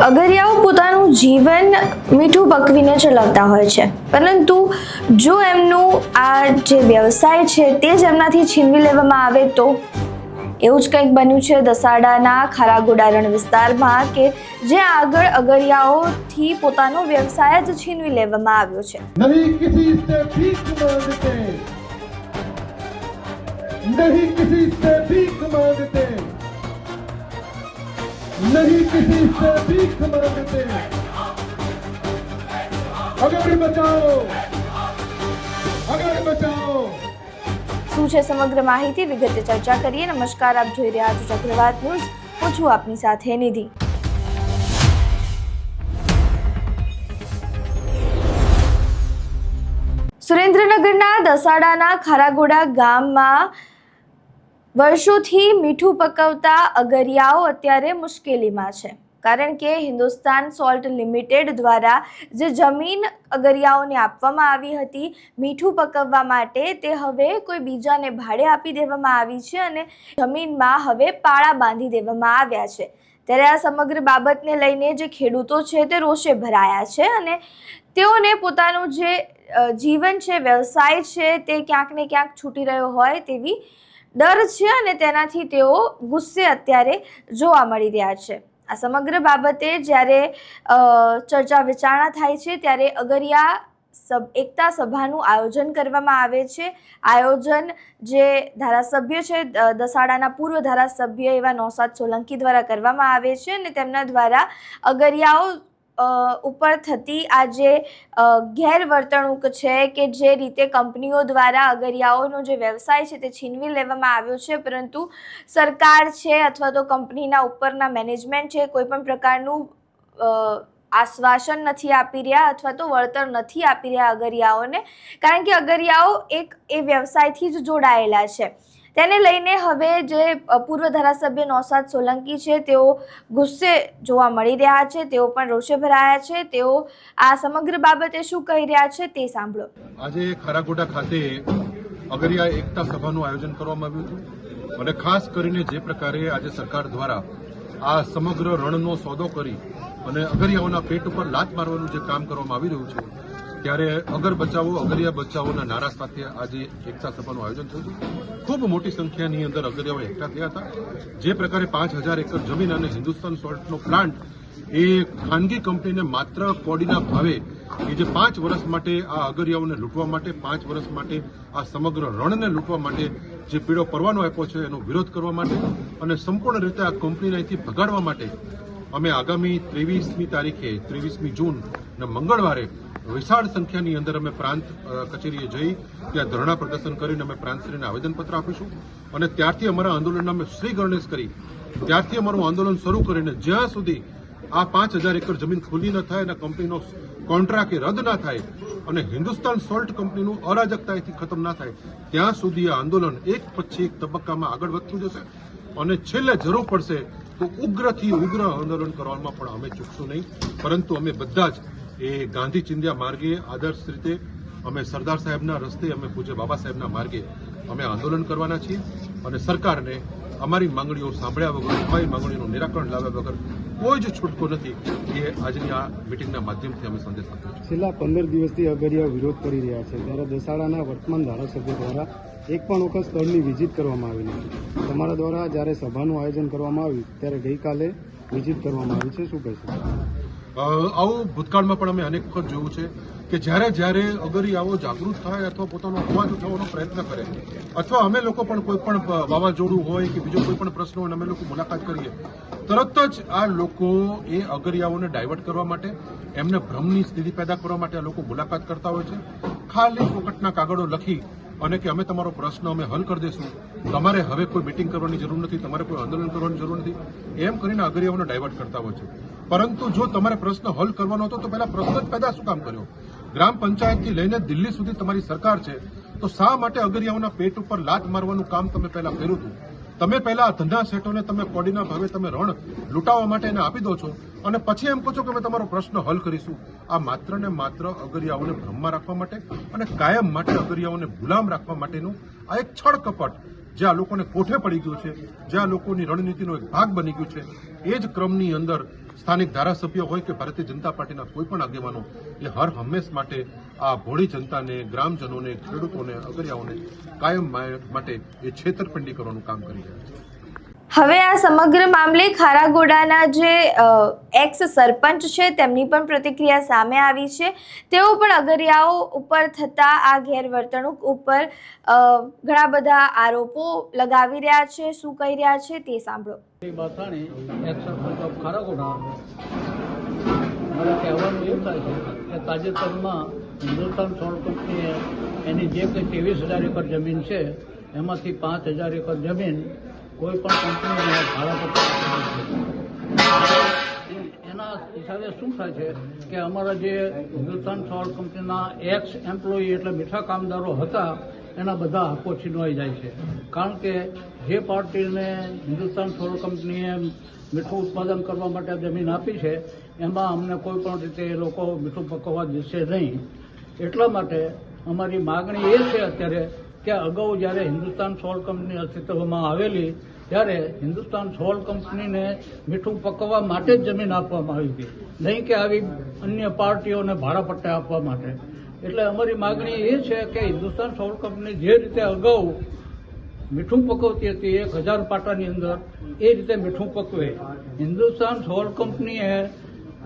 અગરિયાઓ પોતાનું જીવન મીઠું પકવીને ચલાવતા હોય છે, પરંતુ જો એમનું આ જે વ્યવસાય છે તે જ એમનાથી છીનવી લેવામાં આવે તો એવું જ કંઈક બન્યું છે દસાડાના ખારાગોડા રણ વિસ્તારમાં, કે જે આગળ અગરિયાઓથી પોતાનો વ્યવસાય જ છીનવી લેવામાં આવ્યો છે। नहीं किसी से भीख मांगते, नहीं किसी से भीख मांगते, नहीं किसी से भीख मांगते। अगर बचाओ, अगर बचाओ। શું છે સમગ્ર માહિતી વિગતે ચર્ચા કરીએ। નમસ્કાર, આપ જોઈ રહ્યા છો ચક્રવાત ન્યૂઝ। હું છું આપની સાથે નિધિ। સુરેન્દ્રનગરના દસાડાના ખારાગોડા ગામમાં વર્ષોથી મીઠું પકવતા અગરિયાઓ અત્યારે મુશ્કેલીમાં છે, કારણ કે હિન્દુસ્તાન સોલ્ટ લિમિટેડ દ્વારા જે જમીન અગરિયાઓને આપવામાં આવી હતી મીઠું પકવવા માટે, તે હવે કોઈ બીજાને ભાડે આપી દેવામાં આવી છે અને જમીનમાં હવે પાળા બાંધી દેવામાં આવ્યા છે। ત્યારે આ સમગ્ર બાબતને લઈને જે ખેડૂતો છે તે રોષે ભરાયા છે અને તેઓને પોતાનું જે જીવન છે, વ્યવસાય છે, તે ક્યાંક ને ક્યાંક છૂટી રહ્યો હોય તેવી ડર છે અને તેનાથી તેઓ ગુસ્સે અત્યારે જોવા મળી રહ્યા છે। આ સમગ્ર બાબતે જ્યારે ચર્ચા વિચારણા થાય છે ત્યારે અગરિયા એકતા સભાનું આયોજન કરવામાં આવે છે। આયોજન જે ધારાસભ્ય છે, દસાડાના પૂર્વ ધારાસભ્ય એવા નૌશાદ સોલંકી દ્વારા કરવામાં આવે છે અને તેમના દ્વારા અગરિયાઓ ઉપર થતી આ જે ગેરવર્તણૂક છે, કે જે રીતે કંપનીઓ દ્વારા અગરિયાઓનો જે વ્યવસાય છે તે છીનવી લેવામાં આવ્યો છે, પરંતુ સરકાર છે અથવા તો કંપનીના ઉપરના મેનેજમેન્ટ છે કોઈ પણ પ્રકારનું આશ્વાસન નથી આપી રહ્યા અથવા તો વળતર નથી આપી રહ્યા અગરિયાઓને, કારણ કે અગરિયાઓ એ વ્યવસાયથી જ જોડાયેલા છે। તેને લઈને હવે જે પૂર્વ ધારાસભ્ય નૌશાદ સોલંકી છે તેઓ ગુસ્સે જોવા મળી રહ્યા છે, તેઓ પણ રોષે ભરાયા છે। તેઓ આ સમગ્ર બાબતે શું કહી રહ્યા છે તે સાંભળો। આજે ખારાગોડા ખાતે અગરિયા એકતા સભાનું આયોજન કરવામાં આવ્યું હતું અને ખાસ કરીને જે પ્રકારે આજે સરકાર દ્વારા આ સમગ્ર રણનો સોદો કરી અને અગરિયાઓના પેટ ઉપર લાત મારવાનું જે કામ કરવામાં આવી રહ્યું છે, ત્યારે અગર બચાવો અગરિયા બચાવોના નારા સાથે આજે એકતા સભાનું આયોજન થયું હતું। ખૂબ મોટી સંખ્યાની અંદર અગરિયાઓ એકઠા થયા હતા। જે પ્રકારે 5000 એકર જમીન અને હિન્દુસ્તાન સોલ્ટનો પ્લાન્ટ એ ખાનગી કંપનીને માત્ર કોડીના ભાવે કે જે 5 વર્ષ માટે આ અગરિયાઓને લૂંટવા માટે, 5 વર્ષ માટે આ સમગ્ર રણને લૂંટવા માટે જે પીળો પરવાનો આપ્યો છે એનો વિરોધ કરવા માટે અને સંપૂર્ણ રીતે આ કંપનીને અહીંથી ભગાડવા માટે અમે આગામી 23મી તારીખે 23મી જૂન અને મંગળવારે વિશાળ સંખ્યાની અંદર અમે પ્રાંત કચેરીએ જઈ ત્યાં ધરણા પ્રદર્શન કરીને અમે પ્રાંતશ્રીને આવેદનપત્ર આપીશું અને ત્યારથી અમારા આંદોલનના અમે શ્રી ગણેશ કરી ત્યારથી અમારું આંદોલન શરૂ કરીને જ્યાં સુધી આ 5000 એકર જમીન ખુલ્લી ન થાય અને કંપનીનો કોન્ટ્રાક્ટ રદ ના થાય અને હિન્દુસ્તાન સોલ્ટ કંપનીનું અરાજકતાથી ખતમ ના થાય ત્યાં સુધી આ આંદોલન એક પછી એક તબક્કામાં આગળ વધતું જશે અને છેલ્લે જરૂર પડશે તો ઉગ્રથી ઉગ્ર આંદોલન કરવામાં પણ અમે ચૂકશું નહીં, પરંતુ અમે બધા જ એ ગાંધી ચિંધ્યા માર્ગે આદર્શ રીતે અમે સરદાર સાહેબના રસ્તે, અમે પૂજ્ય બાબા સાહેબના માર્ગે અમે આંદોલન કરવાના છીએ અને સરકારને અમારી માંગણીઓ સાંભળ્યા વગર, અમારી માંગણીઓનું નિરાકરણ લાવ્યા વગર કોઈ જ છૂટકો નથી એ આજની આ મિટિંગના માધ્યમથી અમે સંદેશ આપ્યો છે। છેલ્લા 15 દિવસથી અગરિયા વિરોધ કરી રહ્યા છે, ત્યારે દસાડાના વર્તમાન ધારાસભ્ય દ્વારા એક પણ વખત સ્થળની વિઝિટ કરવામાં આવી નથી। તમારા દ્વારા જ્યારે સભાનું આયોજન કરવામાં આવ્યું ત્યારે ગઈકાલે વિઝિટ કરવામાં આવી છે, શું કહેશો? આવું ભૂતકાળમાં પણ અમે અનેક વખત જોયું છે કે જ્યારે અગરિયાઓ જાગૃત થાય અથવા પોતાનો અવાજ ઉઠાવવાનો પ્રયત્ન કરે અથવા અમે લોકો પણ કોઈ પણ વાવાઝોડું હોય કે બીજો કોઈ પણ પ્રશ્ન હોય અમે લોકો મુલાકાત કરીએ, તરત જ આ લોકો એ અગરિયાઓને ડાયવર્ટ કરવા માટે, એમને ભ્રમની સ્થિતિ પેદા કરવા માટે આ લોકો મુલાકાત કરતા હોય છે। ખાલી ફોકટના કાગળો લખી અને કે અમે તમારો પ્રશ્ન અમે હલ કરી દઈશું, તમારે હવે કોઈ મિટિંગ કરવાની જરૂર નથી, તમારે કોઈ આંદોલન કરવાની જરૂર નથી, એમ કરીને અગરિયાઓને ડાયવર્ટ કરતા હોય છે। પરંતુ જો તમારે પ્રશ્ન હલ કરવાનો હતો તો પહેલા પ્રશ્ન જ પેદા શું કામ કર્યો? ગ્રામ પંચાયતથી લઈને દિલ્હી સુધી તમારી સરકાર છે, તો શા માટે અગરિયાઓના પેટ ઉપર લાત મારવાનું કામ તમે પહેલા કર્યું હતું? તમે પહેલા આ ધંધા સેટોને તમે કોડીના ભાવે તમે રણ લૂંટાવવા માટે એને આપી દો છો અને પછી એમ કહો છો કે અમે તમારો પ્રશ્ન હલ કરીશું। આ માત્ર ને માત્ર અગરિયાઓને ભ્રમમાં રાખવા માટે અને કાયમ માટે અગરિયાઓને ગુલામ રાખવા માટેનું આ એક છળ કપટ જે આ લોકોને કોઠે પડી ગયું છે, જે આ લોકોની રણનીતિનો એક ભાગ બની ગયું છે, એ જ ક્રમની અંદર સ્થાનિક ધારાસભ્યો હોય કે ભારતીય જનતા પાર્ટીના કોઈ પણ આગેવાનો એ હર હંમેશ માટે આ ભોળી જનતાને, ગ્રામજનોને, ખેડૂતોને, અગરિયાઓને કાયમ માટે એ છેતરપિંડી કરવાનું કામ કરી રહ્યા છે. હવે આ સમગ્ર મામલે ખારાગોડાના જે એક્સ સરપંચ છે તેમની પણ પ્રતિક્રિયા સામે આવી છે. તેઓ પણ અગરિયાઓ ઉપર થતા આ ગેરવર્તણૂક ઉપર ઘણા બધા આરોપો લગાવી રહ્યા છે. શું કહી રહ્યા છે તે સાંભળો. બાથાણી એક્સ સરપંચ ઓફ ખારાગોડા. મારે કહેવાનું એવું થાય છે કે તાજેતરમાં હિન્દુસ્તાન સોળ કંપનીએ એની જે કંઈ 23,000 એકર જમીન છે એમાંથી 5,000 એકર જમીન કોઈ પણ કંપનીને ભાડા પર એના હિસાબે શું થાય છે કે અમારા જે હિન્દુસ્તાન સોળ કંપનીના એક્સ એમ્પ્લોયી એટલે મીઠા કામદારો હતા એના બધા હકો છીનવાઈ જાય છે. કારણ કે જે પાર્ટીને હિન્દુસ્તાન સોળ કંપનીએ મીઠું ઉત્પાદન કરવા માટે જમીન આપી છે એમાં અમને કોઈ પણ રીતે એ લોકો મીઠું પકવવા દેશે નહીં. એટલા માટે અમારી માગણી એ છે અત્યારે કે અગાઉ જ્યારે હિન્દુસ્તાન સોળ કંપની અસ્તિત્વમાં આવેલી ત્યારે હિન્દુસ્તાન સોળ કંપનીને મીઠું પકવવા માટે જ જમીન આપવામાં આવી હતી, નહીં કે આવી અન્ય પાર્ટીઓને ભાડા પટ્ટે આપવા માટે. એટલે અમારી માગણી એ છે કે હિન્દુસ્તાન સોળ કંપની જે રીતે અગાઉ મીઠું પકવતી હતી 1,000 પાટાની અંદર, એ રીતે મીઠું પકવે. હિન્દુસ્તાન સોળ કંપનીએ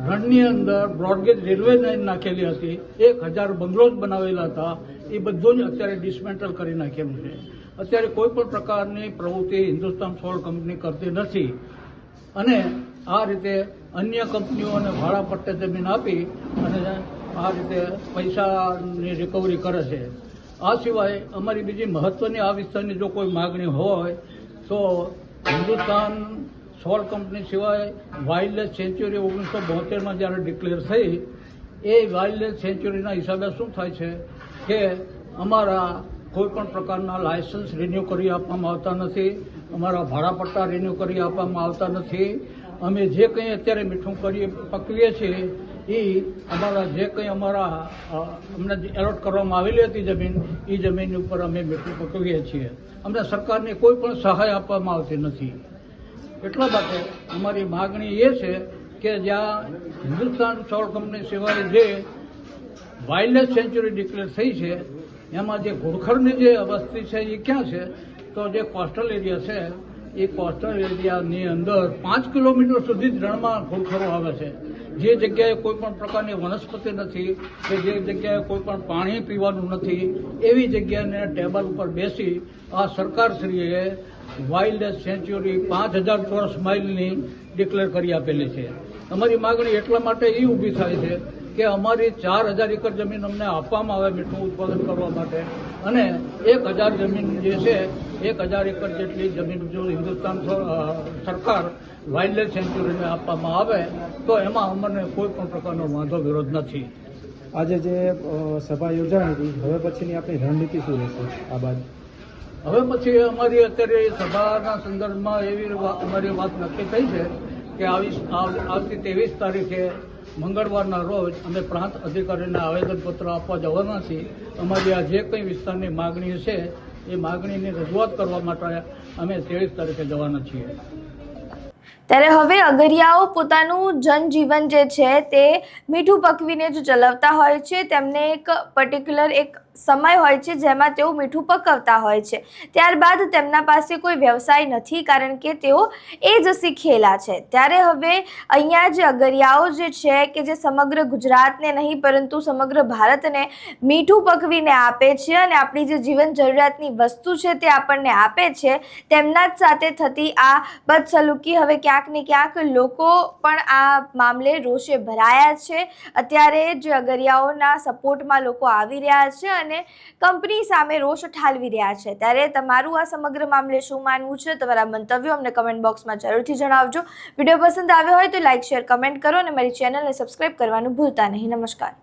રણની અંદર બ્રોડગેજ રેલવે લાઇન નાખેલી હતી, 1,000 બંગલોઝ બનાવેલા હતા, એ બધું જ અત્યારે ડિસમેન્ટલ કરી નાખેલું છે. અત્યારે કોઈ પણ પ્રકારની પ્રવૃત્તિ હિન્દુસ્તાન સોળ કંપની કરતી નથી અને આ રીતે અન્ય કંપનીઓને ભાડા પટ્ટે જમીન આપી અને આ રીતે પૈસાની રિકવરી કરે છે. આ સિવાય અમારી બીજી મહત્વની આ વિસ્તારની જો કોઈ માગણી હોય તો હિન્દુસ્તાન સોળ કંપની સિવાય વાઇલ્ડ સેન્ચ્યુરી 1972માં જ્યારે ડિક્લેર થઈ, એ વાઇલ્ડ સેન્ચ્યુરીના હિસાબે શું થાય છે કે અમારા કોઈ પણ પ્રકારના લાયસન્સ રિન્યૂ કરી આપવામાં આવતા નથી, અમારા ભાડાપટ્ટા રિન્યૂ કરી આપવામાં આવતા નથી. અમે જે કંઈ અત્યારે મીઠું પકવીએ છીએ એ અમારા જે કંઈ અમને એલોટ કરવામાં આવેલી હતી જમીન, એ જમીન ઉપર અમે મીઠું પકવીએ છીએ. અમને સરકારની કોઈ પણ સહાય આપવામાં આવતી નથી. એટલા માટે અમારી માગણી એ છે કે જ્યાં હિન્દુસ્તાન સોળ કંપની સિવાય જે વાઇલ્ડ સેન્ચ્યુરી ડિક્લેર થઈ છે એમાં જે ઘુડખરની જે વસ્તી છે એ ક્યાં છે? તો જે કોસ્ટલ એરિયા છે એ કોસ્ટલ એરિયાની અંદર 5 કિલોમીટર સુધી જ રણમાં ઘુડખરો આવે છે. જે જગ્યાએ કોઈ પણ પ્રકારની વનસ્પતિ નથી કે જે જગ્યાએ કોઈ પણ પાણી પીવાનું નથી, એવી જગ્યાને ટેબલ ઉપર બેસી આ સરકારશ્રીએ વાઇલ્ડ સેન્ચ્યુરી 5,000 ચોરસ માઇલની ડિક્લેર કરી આપેલી છે. અમારી માગણી એટલા માટે એ ઊભી થાય છે કે અમારી 4,000 એકર જમીન અમને આપવામાં આવે મીઠું ઉત્પાદન કરવા માટે અને 1,000 જમીન જે છે 1,000 એકર જેટલી જમીન જો હિન્દુસ્તાન સરકાર વાઇલ્ડ સેન્ચ્યુરીને આપવામાં આવે તો એમાં અમને કોઈ પણ પ્રકારનો વાંધો વિરોધ નથી. આજે જે સભા યોજાણી હતી, હવે પછીની આપણી રણનીતિ શું રહેશે? આ બાદ હવે પછી અમારી અત્યારે સભાના સંદર્ભમાં એવી અમારી વાત નક્કી થઈ છે કે આવતી 23 તારીખે મંગળવારના રોજ અમે પ્રાંત અધિકારીને આવેદનપત્ર આપવા જવાના છીએ. અમારી આ જે કંઈ વિસ્તારની માગણી છે એ માગણીની રજૂઆત કરવા માટે અમે 23 તારીખે જવાના છીએ. ત્યારે હવે અગરિયાઓ પોતાનું જનજીવન જે છે તે મીઠું પકવીને જ ચલાવતા હોય છે. તેમને એક પર્ટિક્યુલર એક સમય હોય છે જેમાં તેઓ મીઠું પકવતા હોય છે. ત્યારબાદ તેમના પાસે કોઈ વ્યવસાય નથી કારણ કે તેઓ એ જ શીખેલા છે. ત્યારે હવે અહીંયા જે અગરિયાઓ જે છે કે જે સમગ્ર ગુજરાતને નહીં પરંતુ સમગ્ર ભારતને મીઠું પકવીને આપે છે અને આપણી જે જીવન જરૂરિયાતની વસ્તુ છે તે આપણને આપે છે, તેમના જ સાથે થતી આ બદસલુકી હવે ક્યાંક ને ક્યાંક લોકો પણ આ મામલે રોષે ભરાયા છે. અત્યારે જે અગરિયાઓના સપોર્ટમાં લોકો આવી રહ્યા છે અને કંપની સામે રોષ ઠાલવી રહ્યા છે. ત્યારે તમારું આ સમગ્ર મામલે શું માનવું છે? તમારા મંતવ્યો અમને કમેન્ટ બોક્સમાં જરૂરથી જણાવજો. વિડીયો પસંદ આવ્યો હોય તો લાઇક, શેર, કમેન્ટ કરો અને મારી ચેનલને સબસ્ક્રાઇબ કરવાનું ભૂલતા નહીં. નમસ્કાર.